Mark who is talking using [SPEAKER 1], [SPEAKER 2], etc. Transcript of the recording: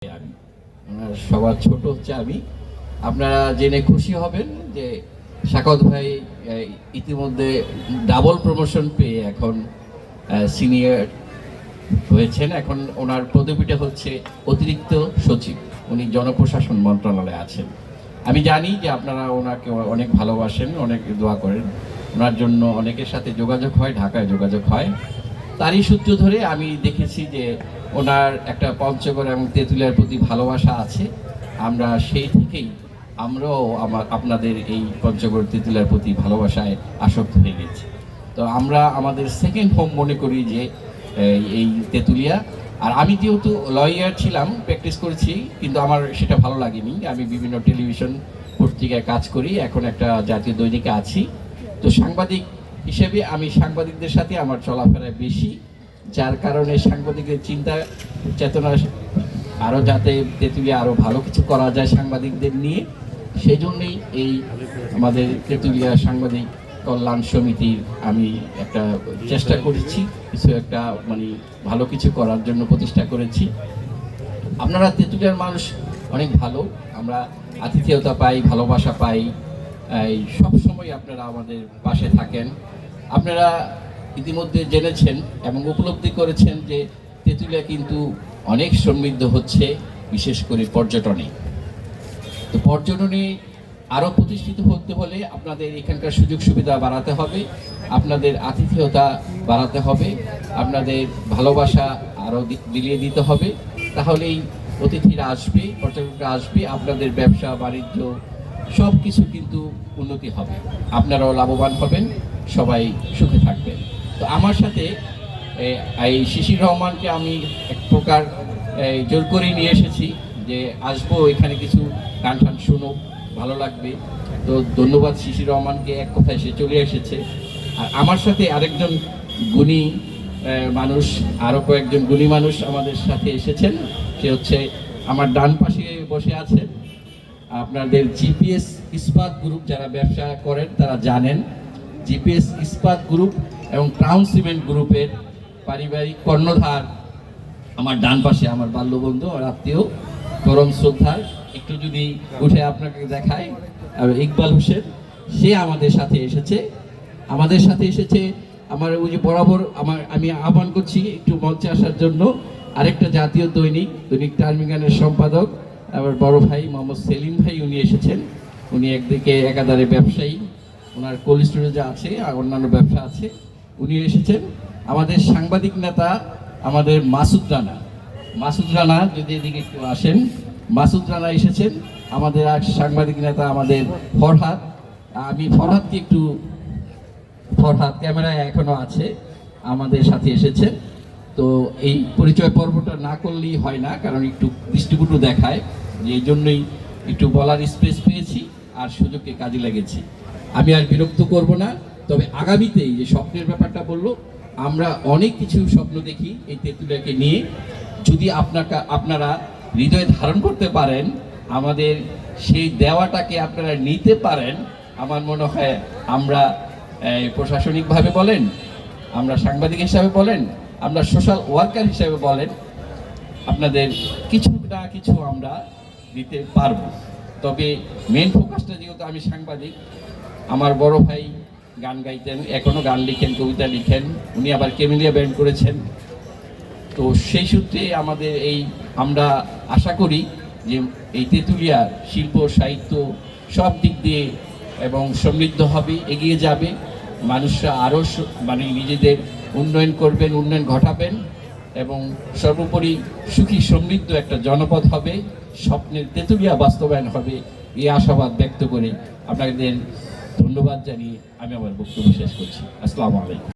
[SPEAKER 1] আমি সবার ছোট হচ্ছে আমি। আপনারা জেনে খুশি হবেন যে শাকত ভাই ইতিমধ্যে ডাবল প্রমোশন পেয়ে এখন সিনিয়র হয়েছেন। এখন ওনার পদবিটা হচ্ছে অতিরিক্ত সচিব। উনি জনপ্রশাসন মন্ত্রণালয়ে আছেন। আমি জানি যে আপনারা ওনাকে অনেক ভালোবাসেন, অনেক দোয়া করেন। ওনার জন্য অনেকের সাথে যোগাযোগ হয়, ঢাকায় যোগাযোগ হয়। তারই সূত্র ধরে আমি দেখেছি যে ওনার একটা পঞ্চগড় এবং তেঁতুলিয়ার প্রতি ভালোবাসা আছে। আমরা সেই থেকেই আমরাও আপনাদের এই পঞ্চগড় তেঁতুলিয়ার প্রতি ভালোবাসায় আসক্ত হয়ে গেছি। তো আমরা আমাদের সেকেন্ড হোম মনে করি যে এই তেঁতুলিয়া। আর আমি যেহেতু লয়ার ছিলাম, প্র্যাকটিস করেছি, কিন্তু আমার সেটা ভালো লাগেনি। আমি বিভিন্ন টেলিভিশন পত্রিকায় কাজ করি, এখন একটা জাতীয় দৈনিকে আছি। তো সাংবাদিক হিসেবে আমি সাংবাদিকদের সাথে আমার চলাফেরা বেশি, যার কারণে সাংবাদিকের চিন্তা চেতনা আরও যাতে তেঁতুলিয়া আরও ভালো কিছু করা যায় সাংবাদিকদের নিয়ে, সেই জন্যই এই আমাদের তেঁতুলিয়া সাংবাদিক কল্যাণ সমিতির আমি একটা চেষ্টা করেছি, কিছু একটা ভালো কিছু করার জন্য প্রতিষ্ঠা করেছি। আপনারা তেঁতুলিয়ার মানুষ অনেক ভালো, আমরা আতিথেয়তা পাই, ভালোবাসা পাই, সব সময় আপনারা আমাদের পাশে থাকেন। আপনারা ইতিমধ্যে জেনেছেন এবং উপলব্ধি করেছেন যে তেঁতুলিয়া কিন্তু অনেক সমৃদ্ধ হচ্ছে, বিশেষ করে পর্যটনে। তো পর্যটনে আরও প্রতিষ্ঠিত হতে হলে আপনাদের এখানকার সুযোগ সুবিধা বাড়াতে হবে, আপনাদের আতিথেয়তা বাড়াতে হবে, আপনাদের ভালোবাসা আরও বিলিয়ে দিতে হবে। তাহলেই অতিথিরা আসবে, পর্যটকরা আসবে, আপনাদের ব্যবসা বাণিজ্য সব কিছু কিন্তু উন্নতি হবে, আপনারাও লাভবান হবেন, সবাই সুখে থাকবেন। তো আমার সাথে এই শিশির রহমানকে আমি এক প্রকার জোর করেই নিয়ে এসেছি যে আসবো, এখানে কিছু গান টান শুনো, ভালো লাগবে। তো ধন্যবাদ শিশির রহমানকে, এক কথায় সে চলে এসেছে। আর আমার সাথে আরেকজন গুণী মানুষ, আরও কয়েকজন গুণী মানুষ আমাদের সাথে এসেছেন। সে হচ্ছে আমার ডান পাশে বসে আছে। আপনাদের জিপিএস ইস্পাত গ্রুপ যারা ব্যবসা করেন তারা জানেন, জিপিএস ইস্পাত গ্রুপ এবং ক্রাউন সিমেন্ট গ্রুপের পারিবারিক কর্ণধার আমার ডান পাশে আমার বাল্যবন্ধু, আমার আত্মীয়, পরম শ্রদ্ধার, একটু যদি উঠে আপনাকে দেখায়, ইকবাল হোসেন, সে আমাদের সাথে এসেছে। আমার ওই যে বরাবর আমি আহ্বান করছি একটু মঞ্চে আসার জন্য আরেকটা জাতীয় দৈনিক টার্মিগানের সম্পাদক আমার বড় ভাই মোহাম্মদ সেলিম ভাই, উনি এসেছেন। উনি একদিকে একাধারে ব্যবসায়ী, ওনার কোল্ড স্টোরেজ আছে আর অন্যান্য ব্যবসা আছে, উনি এসেছেন। আমাদের সাংবাদিক নেতা আমাদের মাসুদ রানা যদি এদিকে একটু আসেন, মাসুদ রানা এসেছেন। আমাদের আর সাংবাদিক নেতা আমাদের ফরহাদ, আমি ফরহাদকে একটু, ফরহাদ ক্যামেরায় এখনো আছে, আমাদের সাথে এসেছেন। তো এই পরিচয় পর্বটা না করলেই হয় না, কারণ একটু দৃষ্টিকটু দেখায়, যে এই জন্যই একটু বলার স্পেস পেয়েছি আর সুযোগকে কাজে লেগেছি। আমি আর বিরক্ত করব না, তবে আগামীতে এই যে স্বপ্নের ব্যাপারটা বললো, আমরা অনেক কিছু স্বপ্ন দেখি এই তেঁতুলিয়াকে নিয়ে। যদি আপনারা হৃদয়ে ধারণ করতে পারেন, আমাদের সেই দেওয়াটাকে আপনারা নিতে পারেন, আমার মনে হয় আমরা প্রশাসনিকভাবে বলেন, আমরা সাংবাদিক হিসাবে বলেন, আমরা সোশ্যাল ওয়ার্কার হিসাবে বলেন, আপনাদের কিছু না কিছু আমরা দিতে পারবো। তবে মেন ফোকাসটা, যেহেতু আমি সাংবাদিক, আমার বড় ভাই গান গাইতেন, এখনও গান লিখেন, কবিতা লিখেন, উনি আবার ক্যামেলিয়া ব্যান্ড করেছেন। তো সেই সূত্রে আমাদের আমরা আশা করি যে এই তেঁতুলিয়া শিল্প সাহিত্য সব দিক দিয়ে এবং সমৃদ্ধ হবে, এগিয়ে যাবে, মানুষরা আরও নিজেদের উন্নয়ন করবেন, উন্নয়ন ঘটাবেন এবং সর্বোপরি সুখী সমৃদ্ধ একটা জনপদ হবে, স্বপ্নের তেঁতুলিয়া বাস্তবায়ন হবে, এই আশাবাদ ব্যক্ত করে আপনাদের ধন্যবাদ জানিয়ে আমি আমার বক্তব্য শেষ করছি। আসসালামু আলাইকুম।